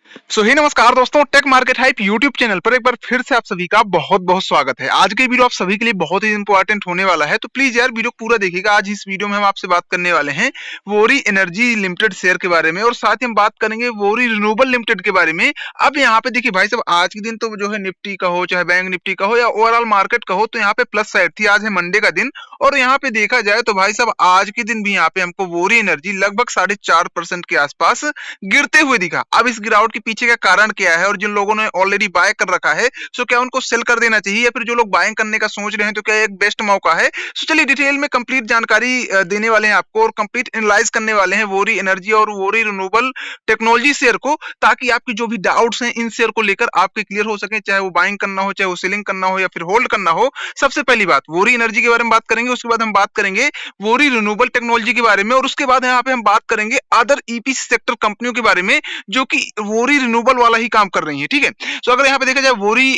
हे नमस्कार दोस्तों, tech market hype YouTube channel पर एक बार फिर से आप सभी का बहुत बहुत स्वागत है। आज के वीडियो आप सभी के लिए बहुत ही इंपॉर्टेंट होने वाला है, तो प्लीज यार वीडियो पूरा देखिएगा। आज इस वीडियो में हम आपसे बात करने वाले हैं वोरी एनर्जी लिमिटेड शेयर के बारे में, और साथ ही हम बात करेंगे वोरी रिन्यूएबल लिमिटेड के बारे में। अब यहाँ पे देखिए भाई साहब, आज के दिन तो जो है निफ्टी का हो, चाहे बैंक निफ्टी का हो या ओवरऑल मार्केट का हो, तो यहाँ पे प्लस साइड थी। आज है मंडे का दिन, और यहाँ पे देखा जाए तो भाई साहब आज के दिन भी यहाँ पे हमको वोरी एनर्जी लगभग 4.5% के आसपास गिरते हुए दिखा। अब इस गिरावट के पीछे का कारण क्या है, और जिन लोगों ने ऑलरेडी बाय कर रखा है, सो क्या उनको सेल कर देना चाहिए, या फिर जो लोग बाइंग करने का सोच रहे हैं तो क्या एक बेस्ट मौका है। सो चलिए डिटेल में कंप्लीट जानकारी देने वाले हैं आपको, और कंप्लीट एनालाइज करने वाले हैं वोरी एनर्जी और वोरी रिन्यूएबल टेक्नोलॉजी शेयर को, ताकि आपकी जो भी डाउट्स हैं इन शेयर को लेकर आपके क्लियर हो सके, चाहे वो बाइंग करना हो, चाहे वो सेलिंग करना हो, या फिर होल्ड करना हो। सबसे पहली बात वोरी एनर्जी के बारे में बात करेंगे, उसके बाद हम बात करेंगे वोरी रिन्यूएबल टेक्नोलॉजी के बारे में, और उसके बाद यहाँ पे हम बात करेंगे अदर ईपीसी सेक्टर कंपनियों के बारे में जो कि वोरी रिन्यूएबल वाला ही काम कर रही है। ठीक है, सो अगर यहाँ पे देखा जाए वोरी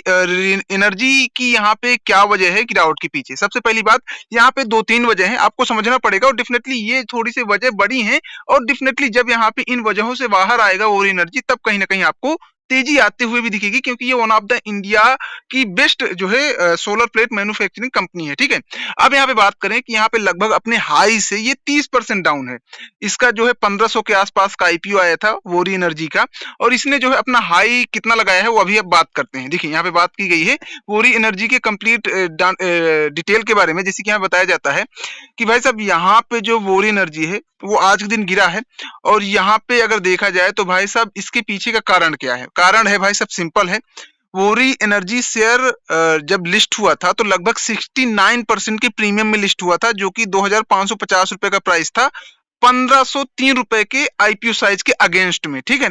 एनर्जी की यहाँ पे क्या वजह है गिरावट के पीछे, सबसे पहली बात यहाँ पे दो तीन वजह है, आपको समझना पड़ेगा, और डेफिनेटली ये थोड़ी सी वजह बड़ी हैं। और डेफिनेटली जब यहाँ पे इन वजहों से बाहर आएगा वोरी एनर्जी, तब कहीं ना कहीं आपको तेजी आते हुए भी दिखेगी, क्योंकि ये वन ऑफ द इंडिया की बेस्ट जो है सोलर प्लेट मैन्युफैक्चरिंग कंपनी है। ठीक है, अब यहाँ पे बात करें कि यहाँ पे लगभग अपने हाई से ये 30% डाउन है। इसका जो है 1500 के आसपास का आईपीओ आया था वोरी एनर्जी का, और इसने जो है अपना हाई कितना लगाया है वो अभी अब बात करते हैं। देखिए यहाँ पे बात की गई है वोरी एनर्जी के कंप्लीट डिटेल के बारे में, जैसे कि यहाँ बताया जाता है कि भाई साहब यहाँ पे जो वोरी एनर्जी है वो आज के दिन गिरा है। और यहाँ पे अगर देखा जाए तो भाई साहब इसके पीछे का कारण क्या है, कारण है भाई साहब सिंपल है। वोरी एनर्जी शेयर जब लिस्ट हुआ था तो लगभग 69% के प्रीमियम में लिस्ट हुआ था, जो कि 2550 रुपए का प्राइस था, 1503 रुपए के आईपीओ साइज के अगेंस्ट में। ठीक है,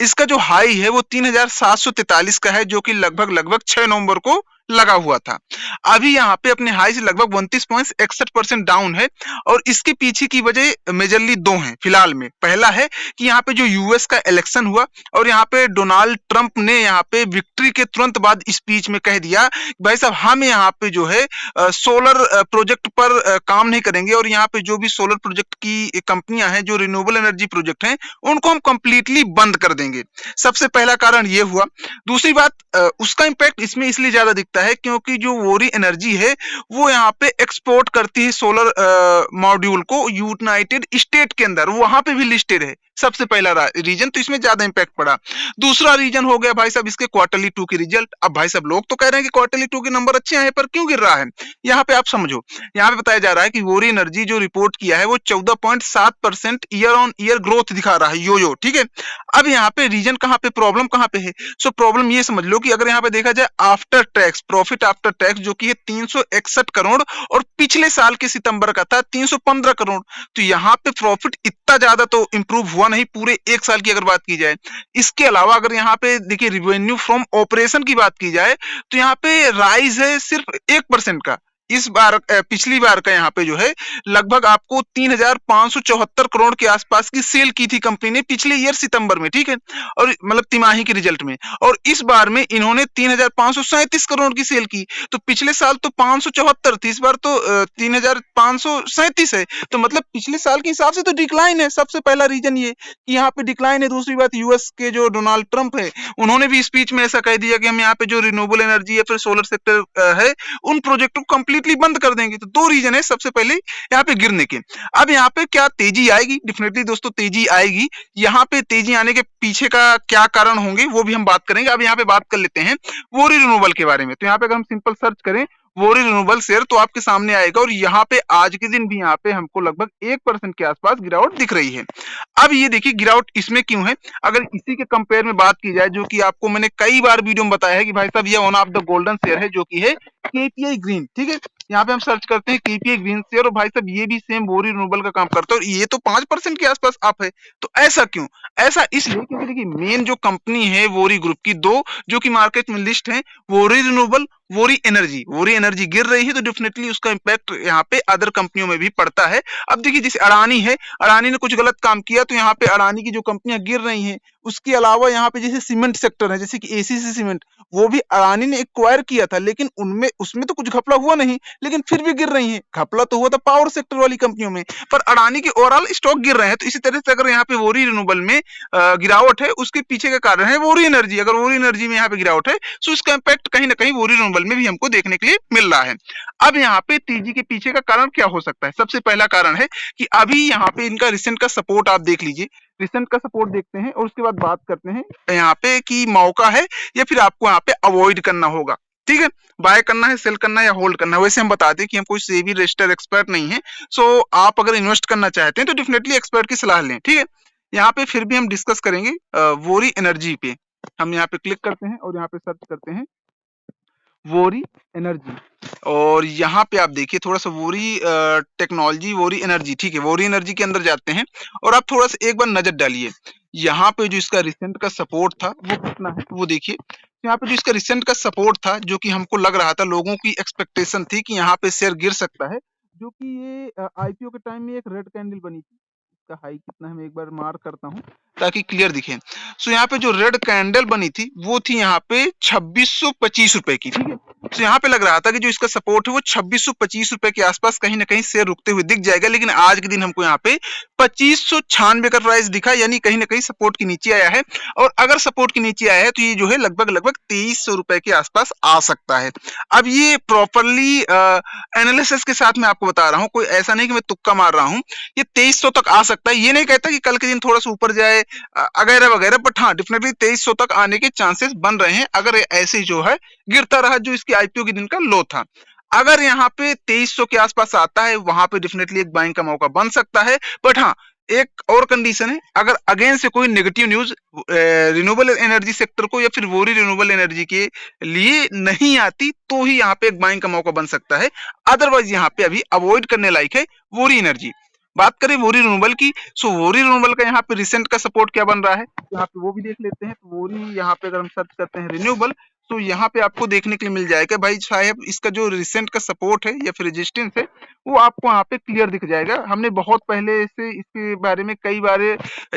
इसका जो हाई है वो 3743 का है, जो कि लगभग लगभग 6 नवंबर को लगा हुआ था। अभी यहाँ पे अपने हाई से लगभग 29.61% डाउन है, और इसके पीछे की वजह मेजरली दो हैं फिलहाल में। पहला है कि यहाँ पे जो यूएस का इलेक्शन हुआ, और यहाँ पे डोनाल्ड ट्रंप ने यहाँ पे विक्ट्री के तुरंत बाद स्पीच में कह दिया भाई साहब हम यहाँ पे जो है सोलर प्रोजेक्ट पर काम नहीं करेंगे, और यहाँ पे जो भी सोलर प्रोजेक्ट की कंपनियां हैं जो रिन्यूएबल एनर्जी प्रोजेक्ट हैं उनको हम कंप्लीटली बंद कर देंगे। सबसे पहला कारण ये हुआ। दूसरी बात, उसका इंपैक्ट इसमें इसलिए ज्यादा दिखता है क्योंकि जो वोरी एनर्जी है वो यहाँ पे एक्सपोर्ट करती है सोलर मॉड्यूल को यूनाइटेड स्टेट के अंदर, वहां पे भी लिस्टेड है। सबसे पहला रीजन, तो इसमें ज्यादा इंपैक्ट पड़ा। दूसरा रीजन हो गया भाई साहब इसके क्वार्टरली 2 के रिजल्ट। अब भाई साहब लोग तो कह रहे हैं कि क्वार्टरली 2 के नंबर अच्छे हैं, पर क्यों गिर रहा है, यहाँ पे आप समझो। यहाँ पे बताया जा रहा है कि वोरी एनर्जी जो रिपोर्ट किया है वो 14.7% ईयर ऑन ईयर ग्रोथ दिखा रहा है, यो। ठीक है, अब यहाँ पे रीजन कहाँ पे, प्रॉब्लम कहाँ पे है। सो प्रॉब्लम ये समझ लो कि अगर यहाँ पे देखा जाए after tax profit after tax जो कि है 361 करोड़, और पिछले साल के सितंबर का था 315 करोड़, तो यहाँ पे प्रॉफिट इतना ज्यादा तो इंप्रूव हुआ नहीं पूरे एक साल की अगर बात की जाए। इसके अलावा अगर यहाँ पे देखिए रिवेन्यू फ्रॉम ऑपरेशन की बात की जाए, तो यहाँ पे राइज है सिर्फ 1% का। इस बार पिछली बार का यहाँ पे जो है लगभग आपको 3574 करोड़ के आसपास की सेल की थी कंपनी ने पिछले ईयर सितंबर में। ठीक है, और मतलब तिमाही के रिजल्ट में, और इस बार में इन्होंने 3537 करोड़ की सेल की। तो पिछले साल तो 574 थी, इस बार तो 3537 है। तो मतलब पिछले साल के हिसाब से तो डिक्लाइन है। सबसे पहला रीजन ये कि यहाँ पे डिक्लाइन है। दूसरी बात, यूएस के जो डोनाल्ड ट्रंप है उन्होंने भी स्पीच में ऐसा कह दिया कि हम यहाँ पे जो रिन्यूएबल एनर्जी या फिर सोलर सेक्टर है उन प्रोजेक्टों को कंप्लीटली बंद कर देंगे। तो दो रीजन है सबसे पहले यहाँ पे गिरने के। अब यहाँ पे क्या तेजी आएगी, डेफिनेटली दोस्तों तेजी आएगी। यहाँ पे तेजी आने के पीछे का क्या कारण होंगे वो भी हम बात करेंगे। अब यहाँ पे बात कर लेते हैं वोरी रिन्यूएबल के बारे में। तो यहाँ पे अगर हम सिंपल सर्च करें वोरी रिन्यूएबल शेयर तो आपके सामने आएगा, और यहाँ पे आज के दिन भी यहाँ पे हमको लगभग 1% के आसपास गिरावट दिख रही है। अब ये देखिए गिरावट इसमें क्यों है, अगर इसी के कंपेयर में बात की जाए, जो कि आपको मैंने कई बार वीडियो में बताया है कि भाई साहब ये one of the golden share है, जो कि है केपीआई ग्रीन। ठीक है, यहाँ पे हम सर्च करते हैं केपीआई ग्रीन शेयर, और भाई साहब ये भी सेम वोरी रिन्यूएबल का काम करता है, और ये तो 5% के आसपास अप है। तो ऐसा क्यों, ऐसा इसलिए क्योंकि देखिए मेन जो कंपनी है वोरी ग्रुप की दो जो कि मार्केट में लिस्ट है, वोरी रिन्यूएबल वोरी एनर्जी गिर रही है तो डेफिनेटली उसका इम्पैक्ट यहाँ पे अदर कंपनियों में भी पड़ता है। अब देखिए जैसे अडानी है, अडानी ने कुछ गलत काम किया तो यहाँ पे अडानी की जो कंपनियां गिर रही हैं। उसके अलावा यहाँ पे जैसे सीमेंट सेक्टर है, जैसे कि एसीसी सीमेंट, वो भी अडानी ने एक्वायर किया था, लेकिन उनमें उसमें तो कुछ घपला हुआ नहीं, लेकिन फिर भी गिर रही है। घपला तो हुआ था पावर सेक्टर वाली कंपनियों में, पर अडानी के ओवरऑल स्टॉक गिर रहे हैं। तो इसी तरह से अगर यहाँ पे वोरी रिन्यूएबल में गिरावट है, उसके पीछे का कारण है वोरी एनर्जी। अगर वोरी एनर्जी में यहाँ पे गिरावट है तो उसका इम्पैक्ट कहीं ना कहीं वोरी रिन्यूएबल में भी हमको देखने के लिए मिल रहा है। अब यहाँ पे तेजी के पीछे का कारण क्या हो सकता है? सबसे पहला कारण है कि अभी यहाँ पे इनका रिसेंट का सपोर्ट आप देख लीजिए, रिसेंट का सपोर्ट देखते हैं और उसके बाद बात करते हैं यहाँ पे कि मौका है या फिर आपको यहाँ पे अवॉइड करना होगा। ठीक है, बाय करना है, सेल करना है या होल्ड करना है। वैसे हम बताते हैं कि हम कोई सेबी रजिस्टर्ड एक्सपर्ट नहीं है, सो आप अगर इन्वेस्ट करना चाहते हैं तो डेफिनेटली एक्सपर्ट की सलाह लें। ठीक है, यहाँ पे फिर भी हम डिस्कस करेंगे वोरी एनर्जी पे। हम यहाँ पे क्लिक करते हैं और यहाँ पे सर्च करते हैं वोरी एनर्जी, और यहाँ पे आप देखिए थोड़ा सा वोरी टेक्नोलॉजी, वोरी एनर्जी। ठीक है, वोरी एनर्जी के अंदर जाते हैं और आप थोड़ा सा एक बार नजर डालिए। यहाँ पे जो इसका रिसेंट का सपोर्ट था वो कितना है वो देखिए। यहाँ पे जो इसका रिसेंट का सपोर्ट था, जो कि हमको लग रहा था, लोगों की एक्सपेक्टेशन थी कि यहाँ पे शेयर गिर सकता है, जो कि ये आईपीओ के टाइम में एक रेड कैंडल बनी थी। इसका हाई कितना है मैं एक बार मार्क करता हूँ ताकि क्लियर दिखे। सो यहाँ पे जो रेड कैंडल बनी थी वो थी यहाँ पे 2625 रुपए की। ठीक है, तो यहाँ पे लग रहा था कि जो इसका सपोर्ट है वो 2625 रुपए के आसपास कहीं ना कहीं शेयर रुकते हुए दिख जाएगा, लेकिन आज के दिन हमको यहाँ पे 2596 का प्राइस दिखा, यानी कहीं ना कहीं सपोर्ट के नीचे आया है। और अगर सपोर्ट के नीचे आया है तो ये जो है लगभग लगभग 2300 रुपए के आसपास आ सकता है। अब ये प्रॉपरली एनालिसिस के साथ मैं आपको बता रहा हूँ, कोई ऐसा नहीं कि मैं तुक्का मार रहा हूँ। ये 2300 तक आ सकता है, ये नहीं कहता कि कल के दिन थोड़ा सा ऊपर जाए वगैरह वगैरह, बट हाँ डेफिनेटली 2300 तक आने के चांसेस बन रहे हैं अगर ऐसे जो है गिरता रहा, जो इसकी आईपीओ के दिन का लो था। अगर यहाँ पे 2300 के आसपास आता है, वहां पे डेफिनेटली एक बाइंग का मौका बन सकता है। बट हाँ, एक और कंडीशन है, अगर अगेन से कोई negative news renewable energy sector को या फिर वोरी रिन्यूएबल एनर्जी के लिए नहीं आती, तो ही यहाँ पे एक बाइंग का मौका बन सकता है। अदरवाइज यहाँ पे अभी अवॉइड करने लायक है वोरी एनर्जी। बात करें वोरी रिन्यूएबल की, सो वोरी रिन्यूएबल का यहाँ पे रिसेंट का सपोर्ट क्या बन रहा है, यहाँ पे वो भी देख लेते हैं। तो वोरी यहाँ पे अगर हम सर्च करते हैं रिन्यूएबल, तो यहाँ पे आपको देखने के लिए मिल जाएगा भाई साहब, इसका जो रिसेंट का सपोर्ट है या फिर रेजिस्टेंस है वो आपको यहाँ पे क्लियर दिख जाएगा। हमने बहुत पहले से इसके बारे में कई बार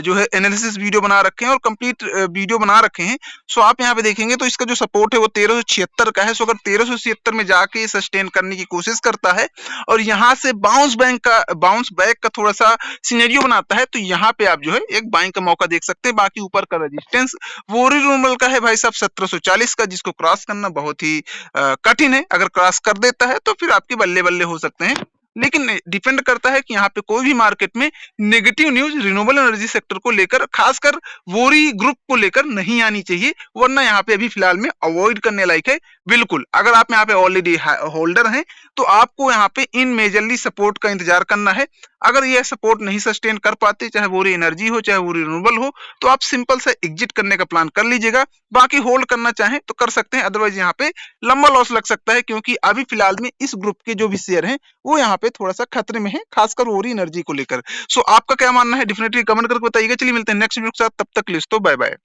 जो है एनालिसिस वीडियो बना रखे हैं और कंप्लीट वीडियो बना रखे हैं। सो आप यहाँ पे देखेंगे तो इसका जो सपोर्ट है वो 1376 का है। सो अगर 1376 में जाके सस्टेन करने की कोशिश करता है और यहाँ से बाउंस बैक का थोड़ा सा सिनेरियो बनाता है, तो यहाँ पे आप जो है एक बाइंग का मौका देख सकते हैं। बाकी ऊपर का रेजिस्टेंस वोरी रिन्यूएबल का है भाई साहब 1740 का, जिसको क्रॉस करना बहुत ही कठिन है। अगर क्रॉस कर देता है तो फिर आपके बल्ले बल्ले हो सकते हैं, लेकिन डिपेंड करता है कि यहाँ पे कोई भी मार्केट में negative news renewable energy sector को लेकर, खासकर वोरी ग्रुप को लेकर नहीं आनी चाहिए, वरना यहाँ पे अभी फिलहाल में अवॉइड करने लायक है। बिल्कुल, अगर आप यहाँ पे ऑलरेडी होल्डर हैं तो आपको यहाँ पे इन मेजरली सपोर्ट का इंतजार करना है। अगर ये सपोर्ट नहीं सस्टेन कर पाते, चाहे वोरी एनर्जी हो चाहे वोरी रिन्यूएबल हो, तो आप सिंपल सा एग्जिट करने का प्लान कर लीजिएगा। बाकी होल्ड करना चाहें तो कर सकते हैं, अदरवाइज यहाँ पे लंबा लॉस लग सकता है, क्योंकि अभी फिलहाल में इस ग्रुप के जो भी शेयर हैं वो यहाँ पे थोड़ा सा खतरे में है, खासकर वोरी एनर्जी को लेकर। सो आपका क्या मानना है डेफिनेटली कमेंट करके बताइएगा। चलिए मिलते हैं नेक्स्ट वीडियो के साथ, तब तक के लिए बाय बाय।